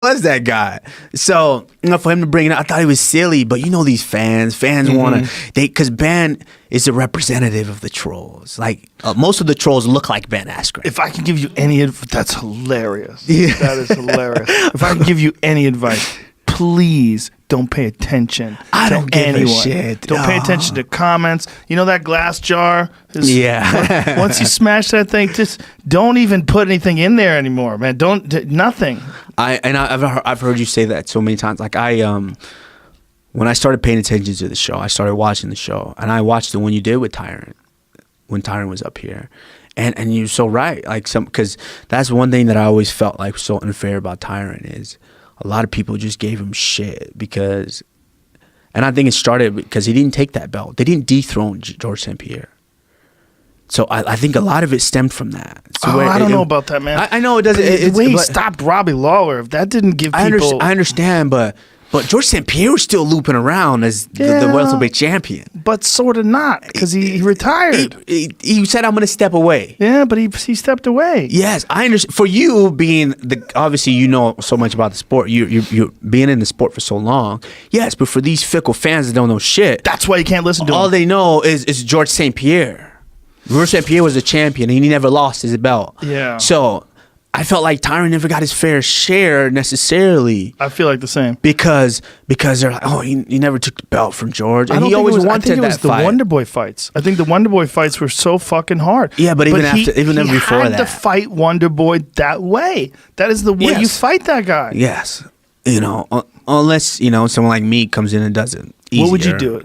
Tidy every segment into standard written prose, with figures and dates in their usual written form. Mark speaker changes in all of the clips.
Speaker 1: was that guy? So, for him to bring it up, I thought he was silly, but these fans want to, because Ben is a representative of the trolls. Like, most of the trolls look like Ben Askren.
Speaker 2: If I can give you any advice, that's hilarious. Yeah. That is hilarious. If I can give you any advice, please don't pay attention to anyone.
Speaker 1: Shit.
Speaker 2: Don't pay attention to comments. You know that glass jar?
Speaker 1: Yeah.
Speaker 2: Once you smash that thing, just don't even put anything in there anymore, man. Nothing.
Speaker 1: I've heard you say that so many times. Like when I started paying attention to the show, I started watching the show, and I watched the one you did with Tyrant when Tyrant was up here, and you're so right. Like because that's one thing that I always felt like so unfair about Tyrant is a lot of people just gave him shit because, and I think it started because he didn't take that belt. They didn't dethrone George St. Pierre. So I think a lot of it stemmed from that. So
Speaker 2: I don't know about that, man.
Speaker 1: I know it doesn't.
Speaker 2: The way he stopped Robbie Lawler, if that didn't give people...
Speaker 1: I understand, but George St. Pierre was still looping around as the welterweight champion.
Speaker 2: But sort of not, because he retired.
Speaker 1: He said, I'm going to step away.
Speaker 2: Yeah, but he stepped away.
Speaker 1: Yes, I understand. For you being, obviously you know so much about the sport. You're being in the sport for so long. Yes, but for these fickle fans that don't know shit.
Speaker 2: That's why you can't listen to him.
Speaker 1: All they know is George St. Pierre. George St. Pierre was a champion, and he never lost his belt.
Speaker 2: Yeah.
Speaker 1: So I felt like Tyrant never got his fair share necessarily.
Speaker 2: I feel like the same.
Speaker 1: Because they're like, oh, he never took the belt from George. And he
Speaker 2: I
Speaker 1: always wanted that fight.
Speaker 2: think it was the Wonder Boy fights. I think the Wonder Boy fights were so fucking hard.
Speaker 1: Yeah, but even before that.
Speaker 2: He had to fight Wonder Boy that way. That is the way you fight that guy.
Speaker 1: Yes. Unless, someone like me comes in and does it. Easier.
Speaker 2: What would you do?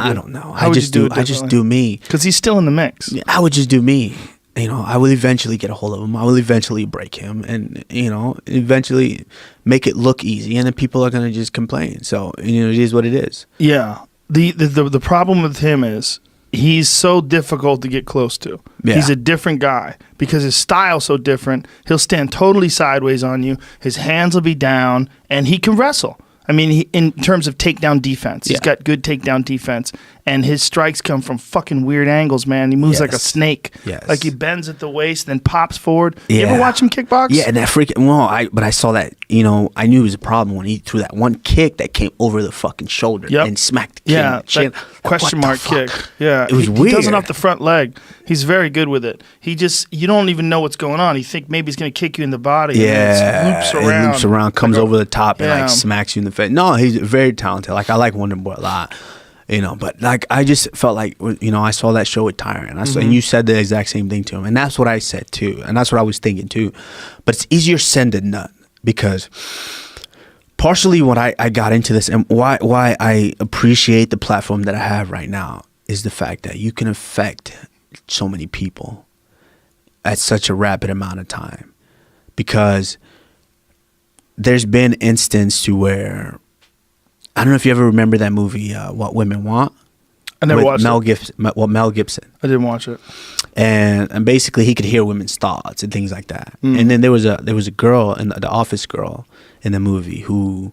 Speaker 2: I
Speaker 1: don't know.
Speaker 2: I just
Speaker 1: do me.
Speaker 2: Because he's still in the mix.
Speaker 1: I would just do me. I will eventually get a hold of him. I will eventually break him, and eventually make it look easy, and then people are gonna just complain. So it is what it is.
Speaker 2: Yeah. The problem with him is he's so difficult to get close to. Yeah. He's a different guy because his style's so different. He'll stand totally sideways on you. His hands will be down, and he can wrestle. I mean, in terms of takedown defense, he's got good takedown defense, and his strikes come from fucking weird angles, man. He moves like a snake.
Speaker 1: Yes.
Speaker 2: Like he bends at the waist, then pops forward. You ever watch him kickbox?
Speaker 1: Yeah, and that freaking, but I saw that, I knew it was a problem when he threw that one kick that came over the fucking shoulder and smacked the kid in the chin.
Speaker 2: Question mark kick. Yeah.
Speaker 1: It was weird.
Speaker 2: He does it off the front leg. He's very good with it. You don't even know what's going on. You think maybe he's going to kick you in the body.
Speaker 1: Yeah.
Speaker 2: It loops around.
Speaker 1: Comes over the top and smacks you in the face. No, he's very talented. Like, I like Wonder Boy a lot. But like I just felt like I saw that show with Tyrant, and you said the exact same thing to him, and that's what I said too, and that's what I was thinking too. But it's easier said than done, because partially what I got into this and why I appreciate the platform that I have right now is the fact that you can affect so many people at such a rapid amount of time, because there's been instance to where, I don't know if you ever remember that movie, What Women Want.
Speaker 2: I never watched
Speaker 1: it. Mel Gibson.
Speaker 2: I didn't watch it.
Speaker 1: And basically he could hear women's thoughts and things like that. And then there was a girl, the office girl in the movie, who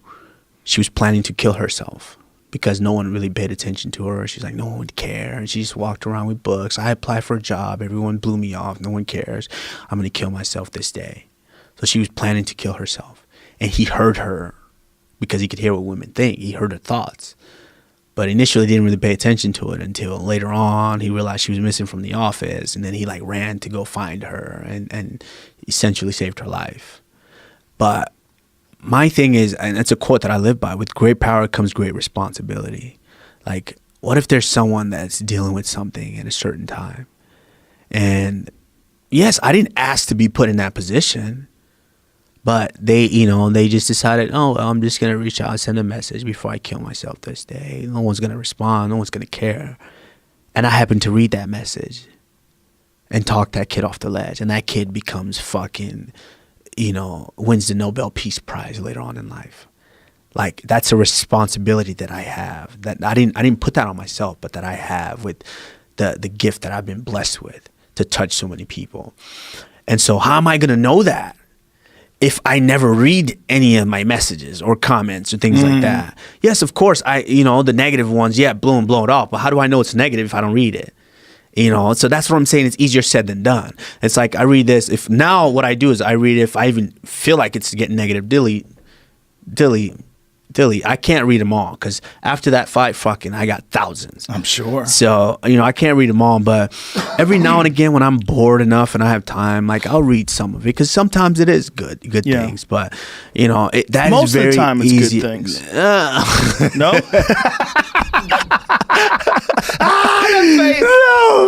Speaker 1: she was planning to kill herself because no one really paid attention to her. She's like, no one would care. And she just walked around with books. I applied for a job. Everyone blew me off. No one cares. I'm going to kill myself this day. So she was planning to kill herself. And he heard her, because he could hear what women think. He heard her thoughts. But initially didn't really pay attention to it until later on he realized she was missing from the office, and then he ran to go find her and essentially saved her life. But my thing is, and it's a quote that I live by, with great power comes great responsibility. Like, what if there's someone that's dealing with something at a certain time? And yes, I didn't ask to be put in that position. But they just decided, I'm just going to reach out and send a message before I kill myself this day. No one's going to respond. No one's going to care. And I happened to read that message and talk that kid off the ledge. And that kid becomes fucking, wins the Nobel Peace Prize later on in life. Like, that's a responsibility that I have. That I didn't put that on myself, but that I have with the gift that I've been blessed with to touch so many people. And so how am I going to know that if I never read any of my messages or comments or things like that? Yes, of course, the negative ones, blow it off. But how do I know it's negative if I don't read it? So that's what I'm saying. It's easier said than done. It's like, I read this. What I do is I read it. If I even feel like it's getting negative, delete. Dilly, I can't read them all because after that fight, fucking, I got thousands.
Speaker 2: I'm sure.
Speaker 1: So, I can't read them all, but every now and again when I'm bored enough and I have time, like, I'll read some of it because sometimes it is good things. But, that
Speaker 2: most
Speaker 1: is very
Speaker 2: of the time it's
Speaker 1: easy.
Speaker 2: good things. No?
Speaker 1: That face. No,